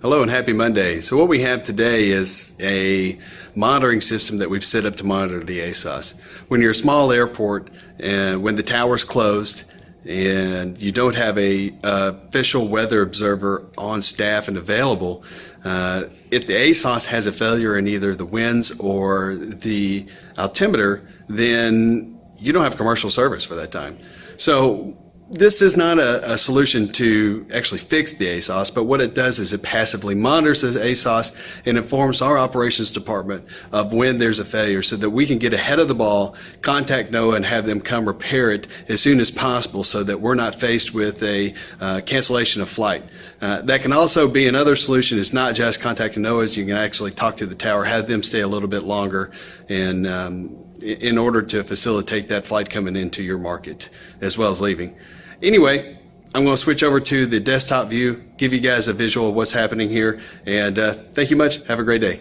Hello and happy Monday. So what we have today is a monitoring system that we've set up to monitor the ASOS. When you're a small airport and when the tower's closed and you don't have a official weather observer on staff and available, if the ASOS has a failure in either the winds or the altimeter, then you don't have commercial service for that time. So this is not a solution to actually fix the ASOS, but what it does is it passively monitors the ASOS and informs our operations department of when there's a failure so that we can get ahead of the ball, contact NOAA, and have them come repair it as soon as possible so that we're not faced with a cancellation of flight. That can also be another solution. It's not just contacting NOAA. You can actually talk to the tower, have them stay a little bit longer, and in order to facilitate that flight coming into your market as well as leaving. Anyway, I'm going to switch over to the desktop view, give you guys a visual of what's happening here, and thank you much. Have a great day.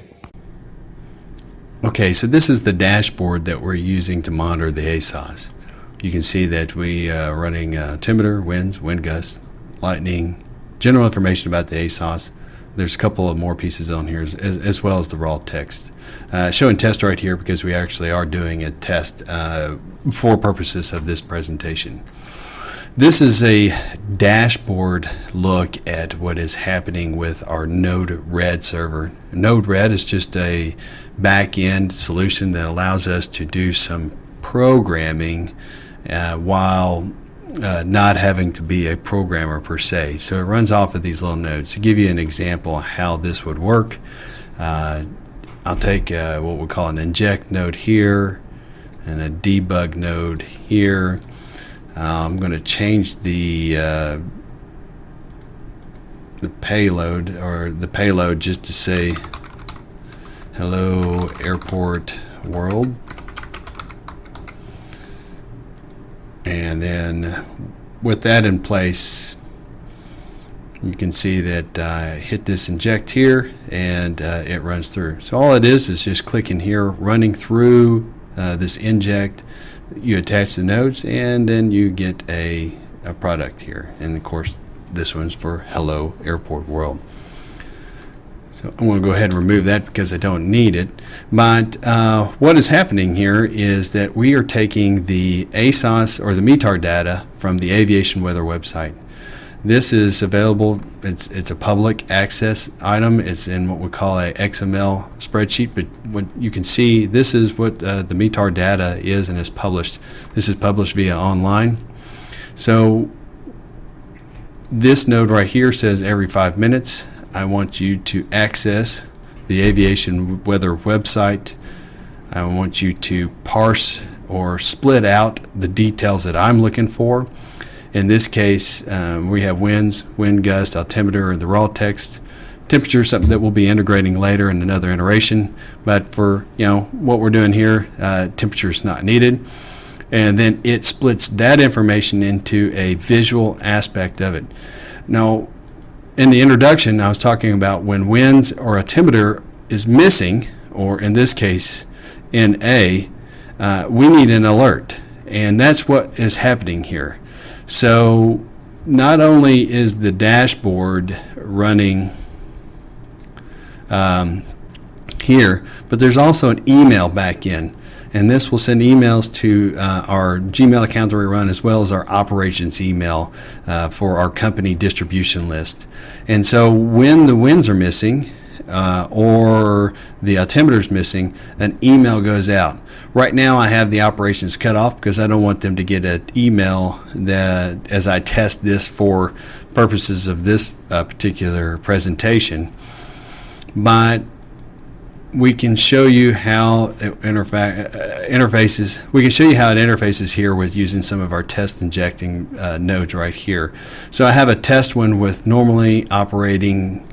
Okay, so this is the dashboard that we're using to monitor the ASOS. You can see that we are running altimeter, winds, wind gusts, lightning, general information about the ASOS. There's a couple of more pieces on here as well as the raw text. Showing test right here because we actually are doing a test for purposes of this presentation. This is a dashboard look at what is happening with our Node-RED server. Node-RED is just a back-end solution that allows us to do some programming while not having to be a programmer per se. So it runs off of these little nodes. To give you an example of how this would work, I'll take what we call an inject node here and a debug node here. I'm going to change the payload just to say hello airport world, and then with that in place, you can see that I hit this inject here and it runs through. So all it is just clicking here, running through this inject. You attach the nodes and then you get a product here, and of course this one's for hello airport world. So I'm going to go ahead and remove that because I don't need it. But what is happening here is that we are taking the ASOS or the METAR data from the aviation weather website. This is available, it's a public access item. It's in what we call a XML spreadsheet, but what you can see, this is what the METAR data is and is published. This is published via online. So this node right here says every 5 minutes I want you to access the aviation weather website. I want you to parse or split out the details that I'm looking for. In this case, we have winds, wind gust, altimeter, the raw text. Temperature is something that we'll be integrating later in another iteration. But for what we're doing here, temperature is not needed. And then it splits that information into a visual aspect of it. Now, in the introduction, I was talking about when winds or altimeter is missing, or in this case, NA, we need an alert. And that's what is happening here. So not only is the dashboard running here, but there's also an email back in, and this will send emails to our Gmail account that we run, as well as our operations email for our company distribution list. And so when the winds are missing or the altimeter is missing, an email goes out. Right now I have the operations cut off because I don't want them to get an email that as I test this for purposes of this particular presentation. But we can show you how it interfaces. We can show you how it interfaces here with using some of our test injecting nodes right here. So I have a test one with normally operating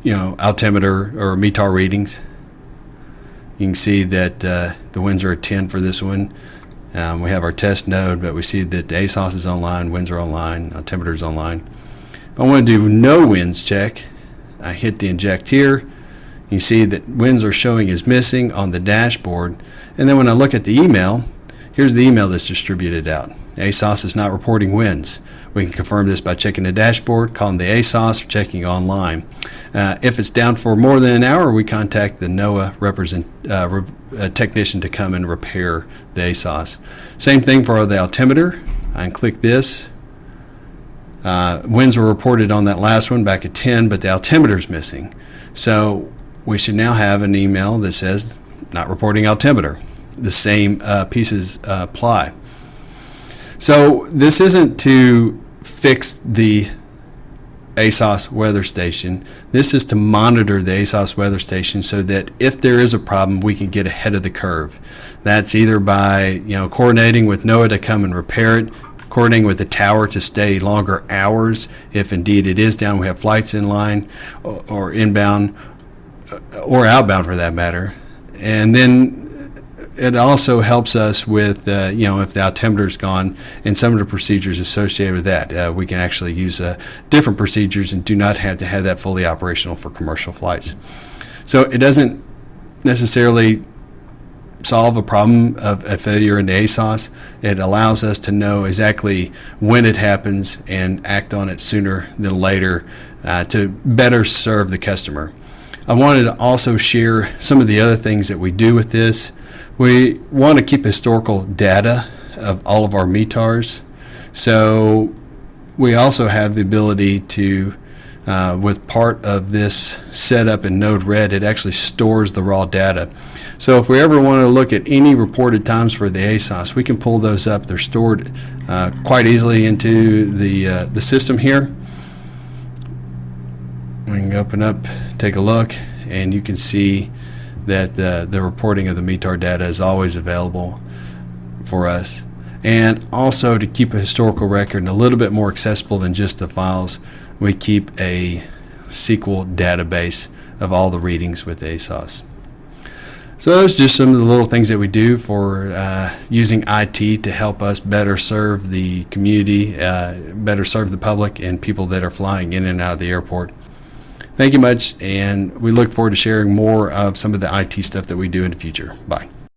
altimeter or METAR readings. You can see that the winds are at 10 for this one. We have our test node, but we see that the ASOS is online, winds are online, altimeter is online. If I want to do no winds check, I hit the inject here. You see that winds are showing as missing on the dashboard. And then when I look at the email, here's the email that's distributed out. ASOS is not reporting winds. We can confirm this by checking the dashboard, calling the ASOS, or checking online. If it's down for more than an hour, we contact the NOAA technician to come and repair the ASOS. Same thing for the altimeter. I can click this. Winds were reported on that last one back at 10, but the altimeter's missing. So we should now have an email that says not reporting altimeter. The same pieces apply. So this isn't to fix the ASOS weather station. This is to monitor the ASOS weather station so that if there is a problem, we can get ahead of the curve. That's either by coordinating with NOAA to come and repair it, coordinating with the tower to stay longer hours if indeed it is down. We have flights in line or inbound or outbound for that matter. And then it also helps us with, if the altimeter's gone and some of the procedures associated with that. We can actually use different procedures and do not have to have that fully operational for commercial flights. So it doesn't necessarily solve a problem of a failure in the ASOS. It allows us to know exactly when it happens and act on it sooner than later to better serve the customer. I wanted to also share some of the other things that we do with this. We want to keep historical data of all of our METARs. So we also have the ability to, with part of this setup in Node-RED, it actually stores the raw data. So if we ever want to look at any reported times for the ASOS, we can pull those up. They're stored quite easily into the system here. We can open up, take a look, and you can see that the reporting of the METAR data is always available for us. And also to keep a historical record and a little bit more accessible than just the files, we keep a SQL database of all the readings with ASOS. So those are just some of the little things that we do for using IT to help us better serve the community, better serve the public and people that are flying in and out of the airport. Thank you much, and we look forward to sharing more of some of the IT stuff that we do in the future. Bye.